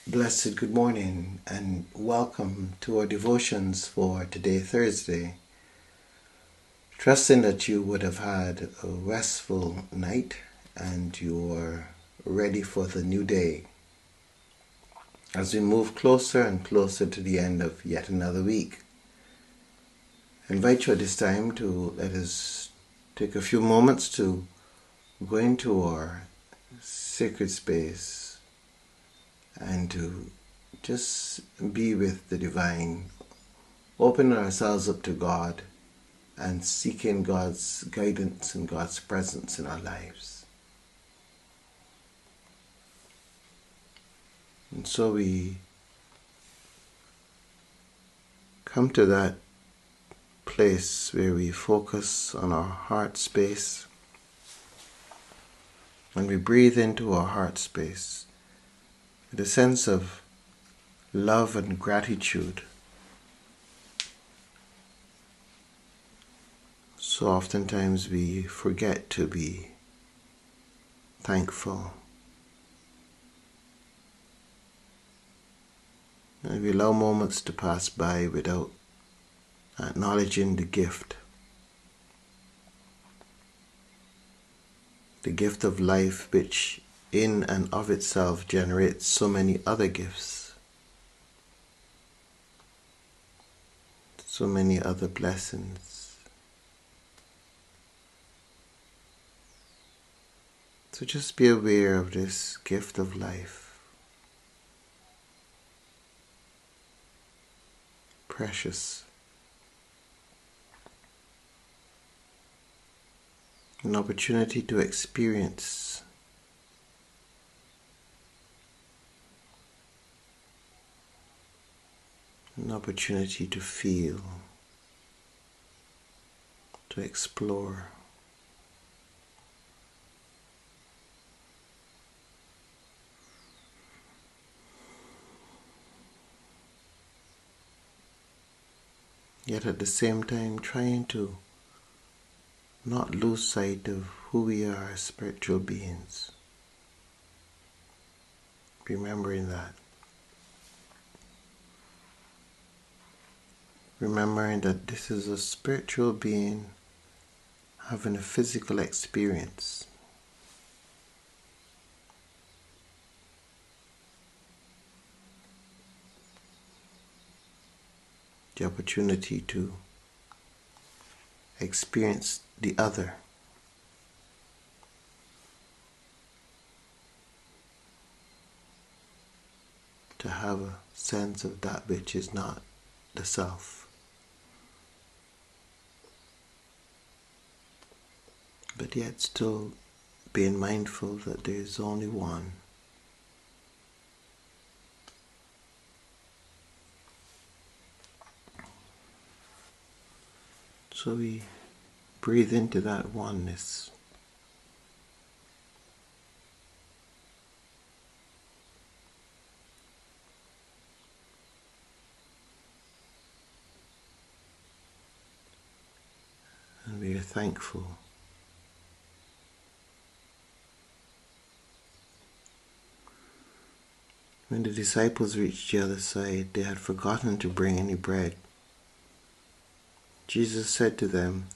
Blessed good morning and welcome to our devotions for today, Thursday. Trusting that you would have had a restful night and you are ready for the new day. As we move closer and closer to the end of yet another week, I invite you at this time to let us take a few moments to go into our sacred space and to just be with the divine, opening ourselves up to God and seeking God's guidance and God's presence in our lives. And so we come to that place where we focus on our heart space. When we breathe into our heart space with a sense of love and gratitude, so oftentimes we forget to be thankful. And we allow moments to pass by without acknowledging the gift of life, which in and of itself generates so many other gifts, so many other blessings. So just be aware of this gift of life, precious, an opportunity to experience an opportunity to feel, to explore. Yet at the same time trying to not lose sight of who we are as spiritual beings. Remembering that. Remembering that this is a spiritual being having a physical experience. The opportunity to experience the other. To have a sense of that which is not the self. But yet still being mindful that there is only one. So we breathe into that oneness. And we are thankful. When the disciples reached the other side, they had forgotten to bring any bread. Jesus said to them,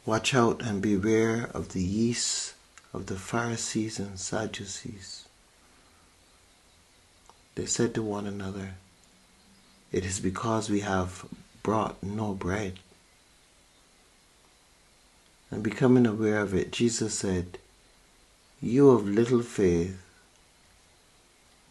"Watch out and beware of the yeast of the Pharisees and Sadducees." They said to one another, "It is because we have brought no bread." And becoming aware of it, Jesus said, "You of little faith,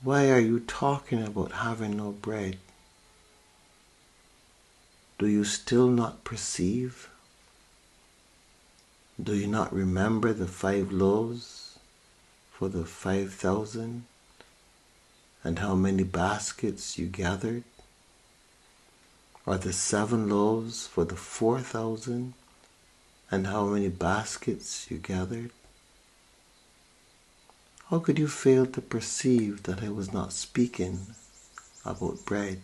why are you talking about having no bread? Do you still not perceive? Do you not remember the 5 loaves for the 5,000 and how many baskets you gathered? Or the 7 loaves for the 4,000 and how many baskets you gathered? How could you fail to perceive that I was not speaking about bread?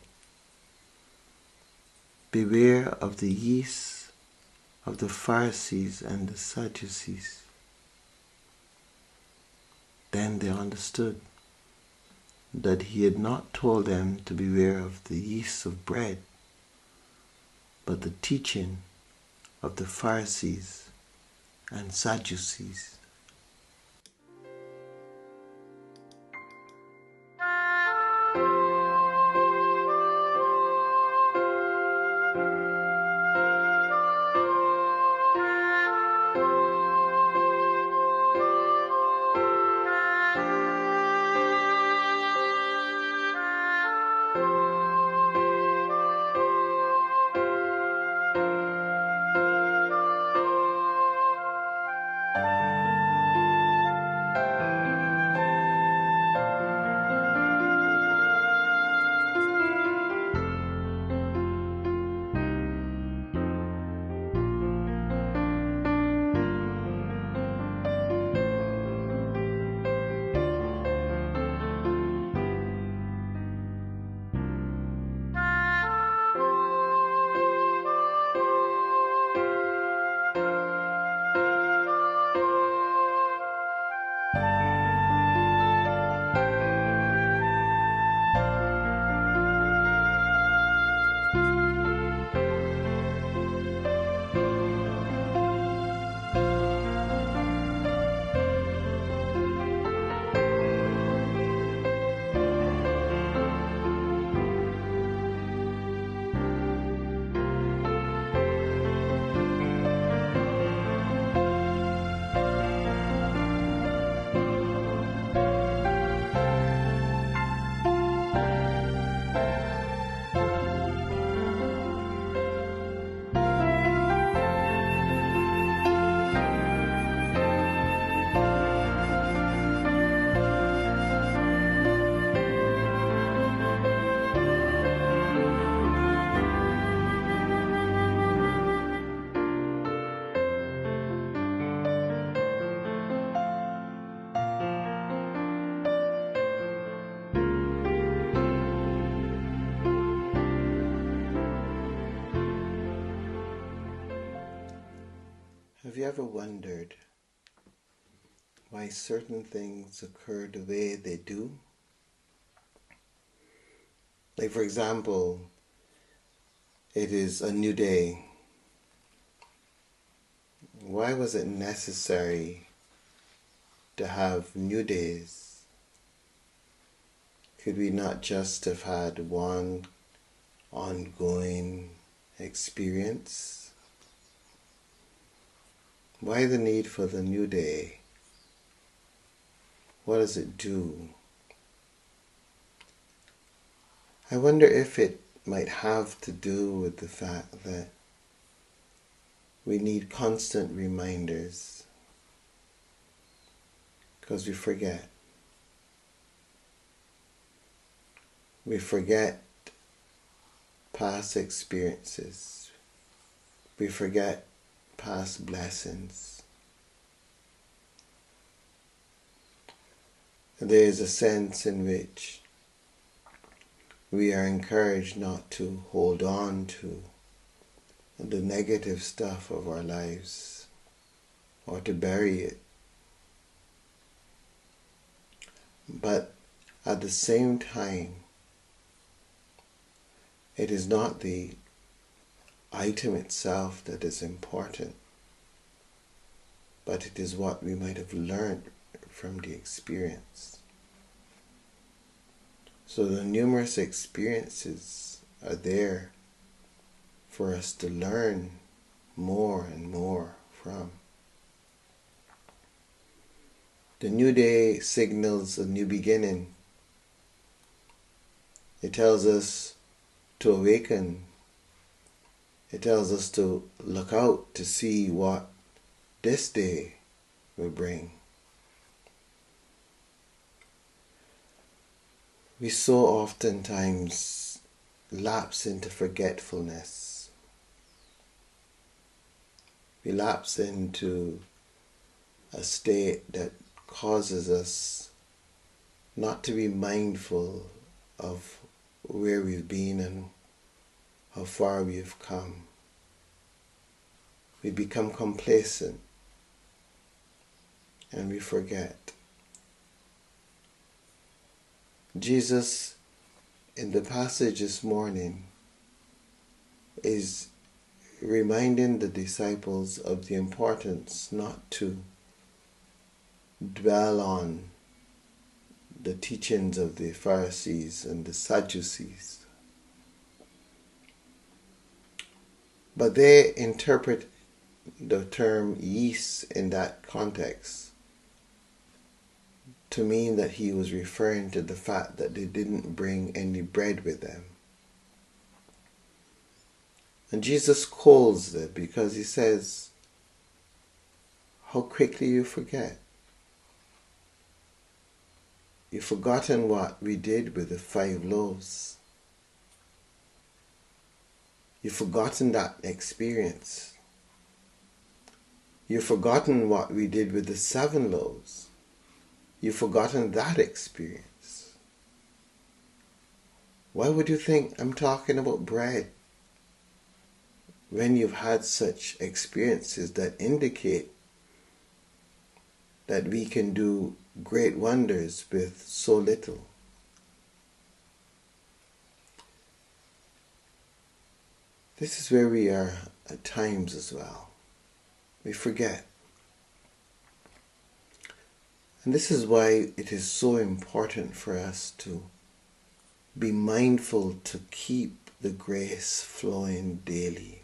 Beware of the yeast of the Pharisees and the Sadducees. Then they understood that he had not told them to beware of the yeast of bread, but the teaching of the Pharisees and Sadducees. Have you ever wondered why certain things occur the way they do? Like, for example, it is a new day. Why was it necessary to have new days? Could we not just have had one ongoing experience? Why the need for the new day? What does it do? I wonder if it might have to do with the fact that we need constant reminders, because we forget. We forget past experiences. We forget past blessings. There is a sense in which we are encouraged not to hold on to the negative stuff of our lives or to bury it. But at the same time, it is not the item itself that is important, but it is what we might have learned from the experience. So the numerous experiences are there for us to learn more and more from. The new day signals a new beginning. It tells us to awaken. It tells us to look out to see what this day will bring. We so oftentimes lapse into forgetfulness. We lapse into a state that causes us not to be mindful of where we've been and how far we've come. We become complacent and we forget. Jesus, in the passage this morning, is reminding the disciples of the importance not to dwell on the teachings of the Pharisees and the Sadducees. But they interpret the term yeast in that context to mean that he was referring to the fact that they didn't bring any bread with them. And Jesus calls them because he says, how quickly you forget. You've forgotten what we did with the 5 loaves. You've forgotten that experience. You've forgotten what we did with the 7 loaves. You've forgotten that experience. Why would you think I'm talking about bread when you've had such experiences that indicate that we can do great wonders with so little? This is where we are at times as well. We forget. And this is why it is so important for us to be mindful to keep the grace flowing daily.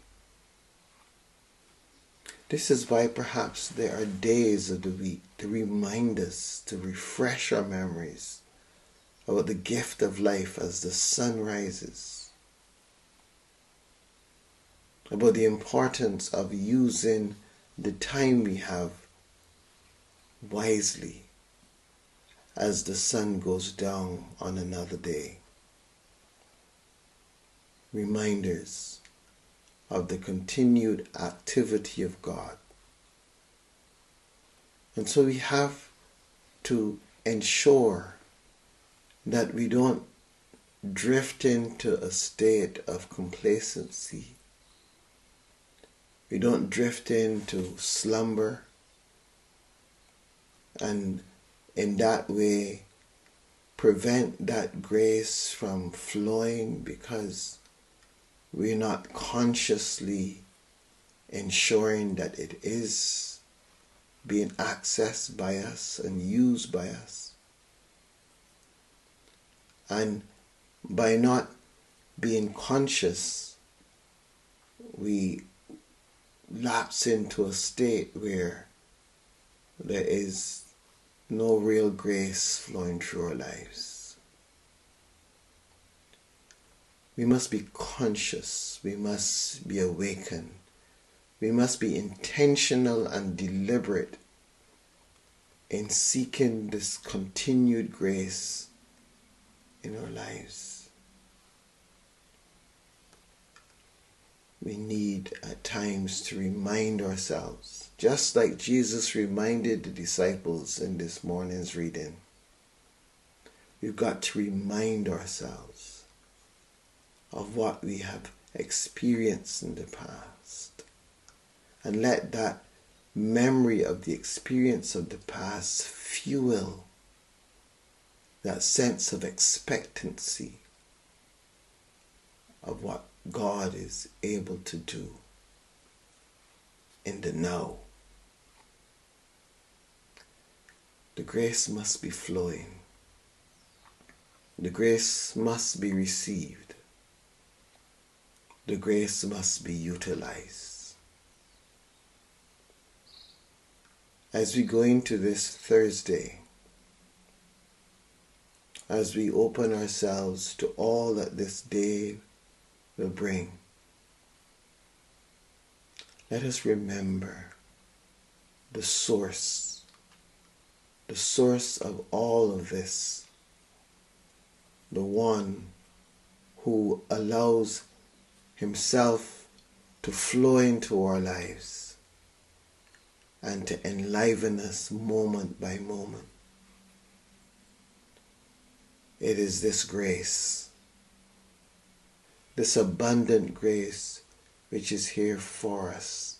This is why perhaps there are days of the week to remind us, to refresh our memories about the gift of life as the sun rises, about the importance of using the time we have wisely as the sun goes down on another day. Reminders of the continued activity of God. And so we have to ensure that we don't drift into a state of complacency. We don't drift into slumber, and in that way prevent that grace from flowing because we're not consciously ensuring that it is being accessed by us and used by us. And by not being conscious, we lapse into a state where there is no real grace flowing through our lives. We must be conscious. We must be awakened. We must be intentional and deliberate in seeking this continued grace in our lives. We need at times to remind ourselves, just like Jesus reminded the disciples in this morning's reading. We've got to remind ourselves of what we have experienced in the past, and let that memory of the experience of the past fuel that sense of expectancy of what God is able to do in the now. The grace must be flowing. The grace must be received. The grace must be utilized. As we go into this Thursday, as we open ourselves to all that this day will bring, let us remember the source of all of this, the one who allows himself to flow into our lives and to enliven us moment by moment. It is this grace, this abundant grace, which is here for us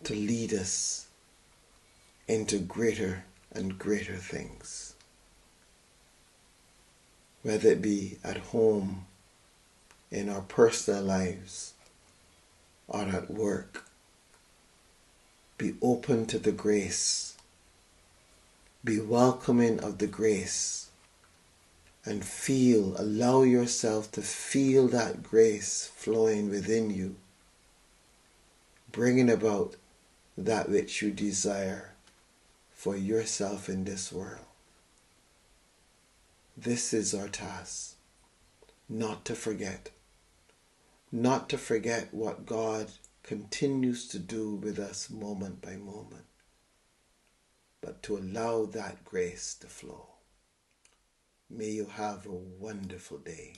to lead us into greater and greater things. whether it be at home, in our personal lives, or at work. Be open to the grace. Be welcoming of the grace. And allow yourself to feel that grace flowing within you, bringing about that which you desire for yourself in this world. This is our task, not to forget what God continues to do with us moment by moment, but to allow that grace to flow. May you have a wonderful day.